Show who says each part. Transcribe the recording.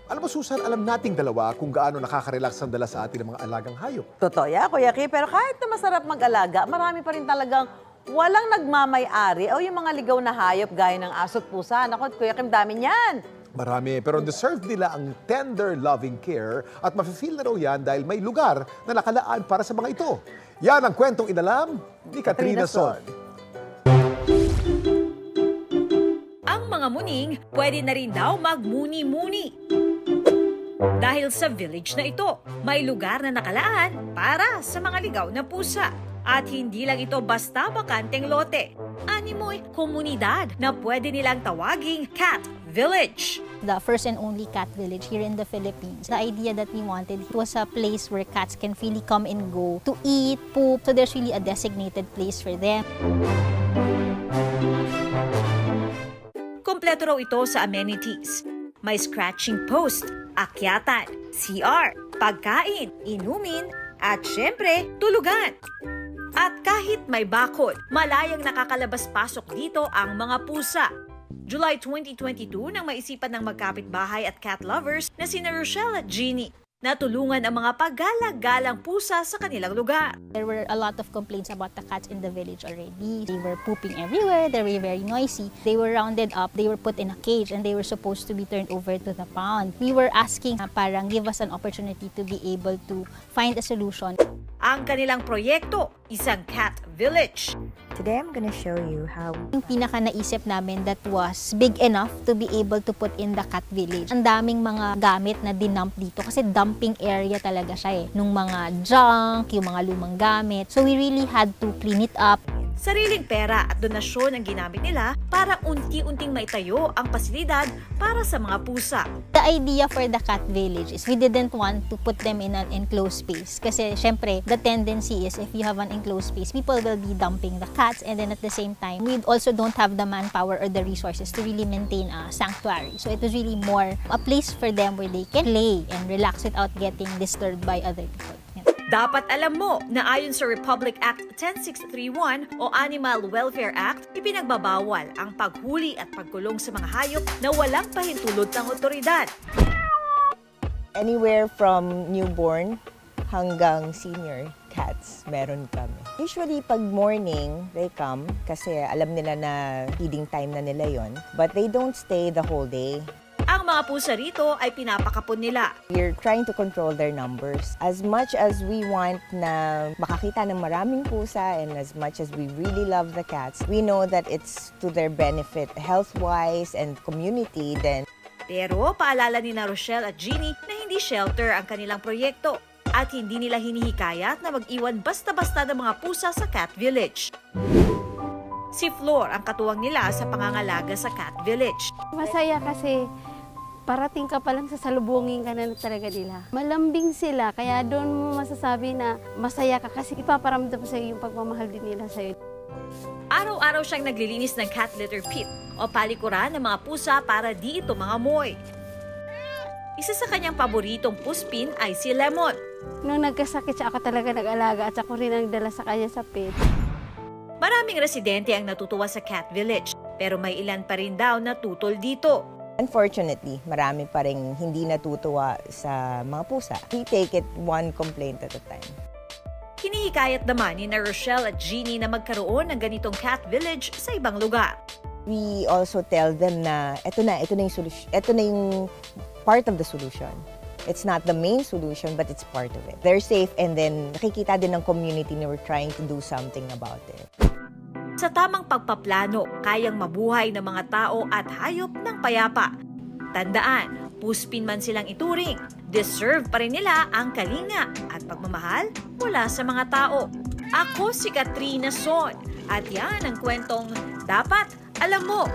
Speaker 1: Alam mo, Susan, alam nating dalawa kung gaano nakaka-relax ang dala sa atin ng mga alagang hayop.
Speaker 2: Totoo yan, Kuya Ki. Pero kahit na masarap mag-alaga, marami pa rin talagang walang nagmamay-ari o yung mga ligaw na hayop gaya ng aso't pusa. Naku, Kuya Kim, dami niyan.
Speaker 1: Marami, pero deserve nila ang tender, loving care at mafe-feel na raw yan dahil may lugar na nakalaan para sa mga ito. Yan ang kwentong inalam ni Katrina Son.
Speaker 3: Ang mga muning, pwede na rin daw magmuni-muni. Dahil sa village na ito, may lugar na nakalaan para sa mga ligaw na pusa. At hindi lang ito basta bakanteng lote. Animoy komunidad na pwede nilang tawaging Cat Village.
Speaker 4: The first and only cat village here in the Philippines. The idea that we wanted was a place where cats can freely come and go to eat, poop. So there's really a designated place for them.
Speaker 3: Kompleto raw ito sa amenities. May scratching post, akyatan, CR, pagkain, inumin, at syempre, tulugan. At kahit may bakod, malayang nakakalabas-pasok dito ang mga pusa. July 2022 nang maisipan ng magkapit-bahay at cat lovers na sina Rochelle at Jeannie na tulungan ang mga paggalang-galang pusa sa kanilang lugar.
Speaker 4: There were a lot of complaints about the cats in the village already. They were pooping everywhere, they were very noisy. They were rounded up, they were put in a cage, and they were supposed to be turned over to the pound. We were asking parang give us an opportunity to be able to find a solution.
Speaker 3: Ang kanilang proyekto, isang cat village.
Speaker 5: Today I'm gonna show you how
Speaker 4: Yung pinaka naisip namin that was big enough to be able to put in the cat village. Ang daming mga gamit na dinump dito kasi dumping area talaga siya nung mga junk, yung mga lumang gamit. So we really had to clean it up.
Speaker 3: Sariling pera at donasyon ang ginamit nila para unti-unting maitayo ang pasilidad para sa mga pusa.
Speaker 4: The idea for the cat village is we didn't want to put them in an enclosed space. Kasi syempre, the tendency is if you have an enclosed space, people will be dumping the cats, and then at the same time, we also don't have the manpower or the resources to really maintain a sanctuary. So it was really more a place for them where they can play and relax without getting disturbed by other people.
Speaker 3: Dapat alam mo na ayon sa Republic Act 10631 o Animal Welfare Act, ipinagbabawal ang paghuli at pagkulong sa mga hayop na walang pahintulot ng otoridad.
Speaker 5: anywhere from newborn hanggang senior cats meron kami. Usually pag morning, they come kasi alam nila na feeding time na nila yon, but they don't stay the whole day.
Speaker 3: Ang mga pusa rito ay pinapakapon nila.
Speaker 5: We're trying to control their numbers. As much as we want na makakita ng maraming pusa and as much as we really love the cats, we know that it's to their benefit health-wise and community then.
Speaker 3: Pero paalala ni Rochelle at Jeannie na hindi shelter ang kanilang proyekto at hindi nila hinihikayat na mag-iwan basta-basta ng mga pusa sa Cat Village. Si Flor ang katuwang nila sa pangangalaga sa Cat Village.
Speaker 6: Masaya kasi parating ka pa lang sa salubungin ka na talaga nila. Malambing sila, kaya doon mo masasabi na masaya ka kasi ipaparamdam sa iyo yung pagmamahal din nila sa iyo.
Speaker 3: Araw-araw siyang naglilinis ng cat litter pit o palikuran ng mga pusa para di ito mangamoy. Isa sa kanyang paboritong puspin ay si Lemon.
Speaker 6: Nung nagkasakit siya, ako talaga nag-alaga at ako rin ang dala sa kanya sa pit.
Speaker 3: Maraming residente ang natutuwa sa Cat Village, pero may ilan pa rin daw na tutol dito.
Speaker 5: Unfortunately, marami pa rin hindi natutuwa sa mga pusa. We take it one complaint at a time.
Speaker 3: Hinihikayat naman ni Rochelle at Jeannie na magkaroon ng ganitong Cat Village sa ibang lugar.
Speaker 5: We also tell them na ito na yung solution. Ito na yung part of the solution. It's not the main solution, but it's part of it. They're safe and then nakikita din ng community na we're trying to do something about it.
Speaker 3: Sa tamang pagpaplano, kayang mabuhay ng mga tao at hayop ng payapa. Tandaan, puspin man silang ituring, deserve pa rin nila ang kalinga at pagmamahal mula sa mga tao. Ako si Katrina Son at yan ang kwentong dapat alam mo.